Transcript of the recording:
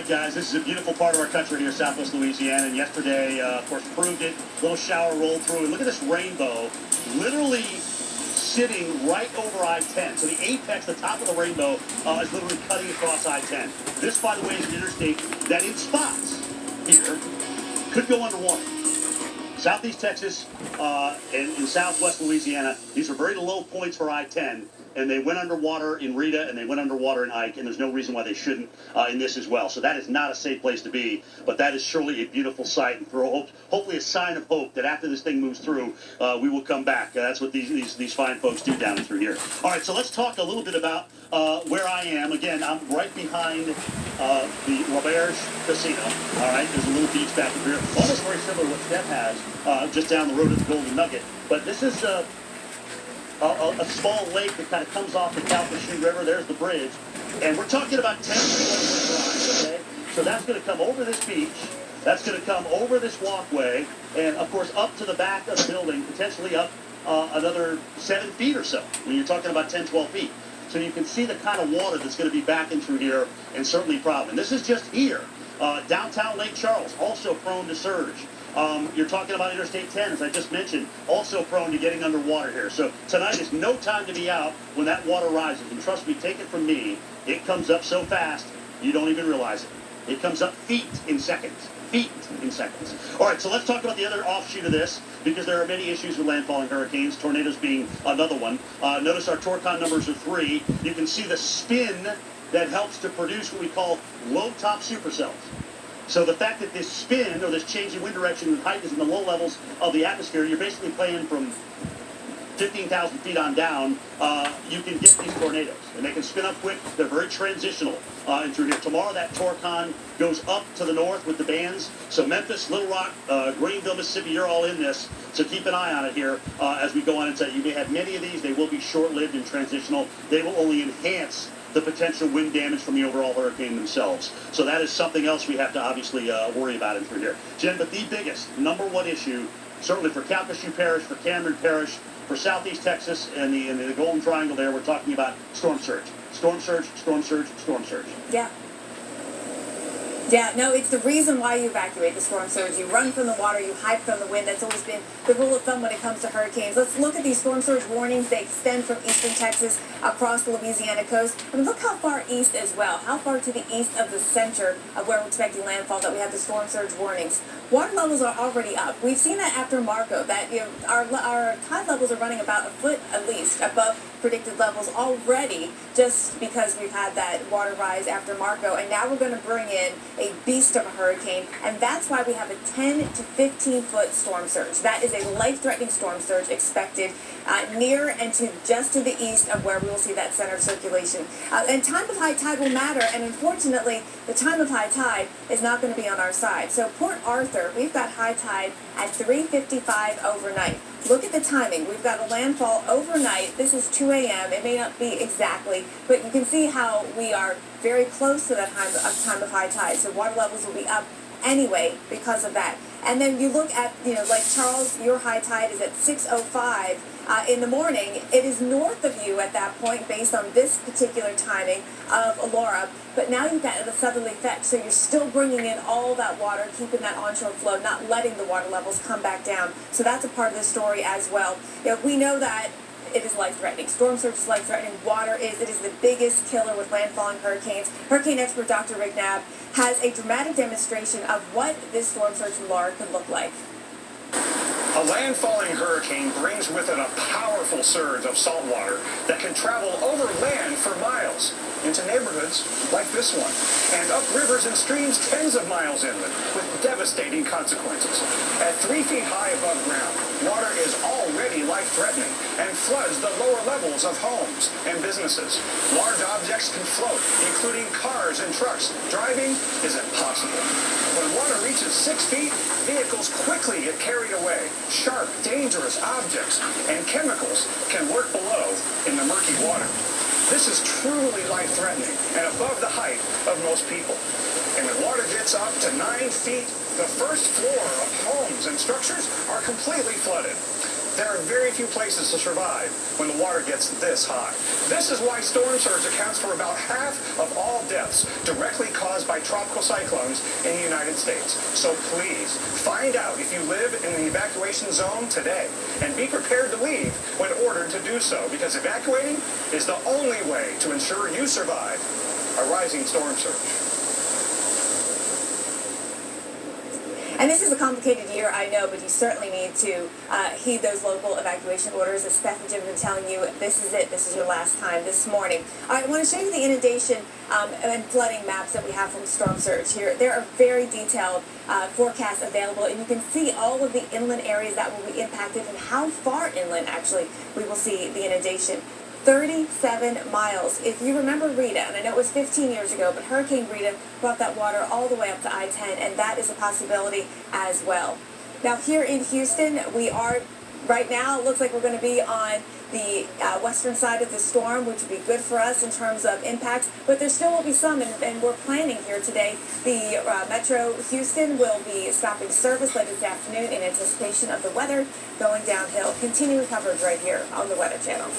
right, guys, this is a beautiful part of our country here, Southwest Louisiana, and yesterday, of course, proved it. Little shower rolled through, and look at this rainbow, literally sitting right over I-10. So the apex, the top of the rainbow, is literally cutting across I-10. This, by the way, is an interstate that in spots here could go underwater. Southeast Texas and in southwest Louisiana, these are very low points for I-10, and they went underwater in Rita, and they went underwater in Ike, and there's no reason why they shouldn't in this as well. So that is not a safe place to be, but that is surely a beautiful sight, and hopefully a sign of hope that after this thing moves through, we will come back. That's what these fine folks do down through here. All right, so let's talk a little bit about where I am. Again, I'm right behind the Roberge Casino. All right, there's a little beach back here, almost very similar to what Steph has just down the road at the Golden Nugget. But this is a small lake that kind of comes off the Calcasieu River. There's the bridge. And we're talking about 10 kilometers drive, okay? So that's going to come over this beach. That's going to come over this walkway. And, of course, up to the back of the building, potentially up another 7 feet or so when you're talking about 10, 12 feet. So you can see the kind of water that's going to be backing through here and certainly problem. And this is just here. Downtown Lake Charles, also prone to surge. You're talking about Interstate 10, as I just mentioned, also prone to getting underwater here. So tonight is no time to be out when that water rises. And trust me, take it from me, it comes up so fast, you don't even realize it. It comes up feet in seconds. Feet in seconds. All right, so let's talk about the other offshoot of this, because there are many issues with landfalling hurricanes, tornadoes being another one. Notice our Torcon numbers are 3. You can see the spin that helps to produce what we call low-top supercells. So the fact that this spin, or this change in wind direction and height is in the low levels of the atmosphere, you're basically playing from 15,000 feet on down, you can get these tornadoes. And they can spin up quick. They're very transitional through here. Tomorrow that Torcon goes up to the north with the bands. So Memphis, Little Rock, Greenville, Mississippi, you're all in this. So keep an eye on it here as we go on and say you may have many of these. They will be short-lived and transitional. They will only enhance the potential wind damage from the overall hurricane themselves. So that is something else we have to obviously worry about in through here. Jen, but the biggest, number one issue, certainly for Calcasieu Parish, for Cameron Parish, for Southeast Texas and the Golden Triangle there, we're talking about storm surge. Storm surge, storm surge, storm surge. Yeah. Yeah, no, it's the reason why you evacuate the storm surge. You run from the water, you hide from the wind. That's always been the rule of thumb when it comes to hurricanes. Let's look at these storm surge warnings. They extend from eastern Texas across the Louisiana coast. I mean, look how far east as well. How far to the east of the center of where we're expecting landfall that we have the storm surge warnings. Water levels are already up. We've seen that after Marco, that our tide levels are running about a foot at least above predicted levels already, just because we've had that water rise after Marco, and now we're going to bring in a beast of a hurricane, and that's why we have a 10 to 15 foot storm surge. That is a life-threatening storm surge expected near and just to the east of where we will see that center of circulation. And time of high tide will matter, and unfortunately, the time of high tide is not going to be on our side. So Port Arthur, we've got high tide at 3:55 overnight. Look at the timing. We've got a landfall overnight. This is 2 a.m. It may not be exactly, but you can see how we are very close to that time of high tide. So water levels will be up anyway because of that. And then you look at, like Charles, your high tide is at 6:05 in the morning. It is north of you at that point based on this particular timing of Laura. But now you've got the southerly effect, so you're still bringing in all that water, keeping that onshore flow, not letting the water levels come back down. So that's a part of the story as well. We know that it is life-threatening. Storm surge is life-threatening. It is the biggest killer with landfalling hurricanes. Hurricane expert Dr. Rick Knapp has a dramatic demonstration of what this storm surge from Laura could look like. A landfalling hurricane brings with it a powerful surge of salt water that can travel over land for miles into neighborhoods like this one, and up rivers and streams tens of miles inland with devastating consequences. At 3 feet high above ground, water is already life-threatening and floods the lower levels of homes and businesses. Large objects can float, including cars and trucks. Driving is impossible. When water reaches 6 feet, vehicles quickly get carried away. Sharp, dangerous objects and chemicals can lurk below in the murky water. This is truly life-threatening and above the height of most people. And when water gets up to 9 feet, the first floor of homes and structures are completely flooded. There are very few places to survive when the water gets this high. This is why storm surge accounts for about half of all deaths directly caused by tropical cyclones in the United States. So please, find out if you live in the evacuation zone today and be prepared to leave when ordered to do so, because evacuating is the only way to ensure you survive a rising storm surge. And this is a complicated year, I know, but you certainly need to heed those local evacuation orders. As Steph and Jim have been telling you, this is it. This is your last time this morning. All right, I want to show you the inundation and flooding maps that we have from Storm Surge here. There are very detailed forecasts available, and you can see all of the inland areas that will be impacted and how far inland, actually, we will see the inundation. 37 miles. If you remember Rita, and I know it was 15 years ago, but Hurricane Rita brought that water all the way up to I-10, and that is a possibility as well. Now here in Houston, we are, right now, it looks like we're going to be on the western side of the storm, which would be good for us in terms of impacts, but there still will be some, and we're planning here today. The Metro Houston will be stopping service later this afternoon in anticipation of the weather going downhill. Continuing coverage right here on the Weather Channel.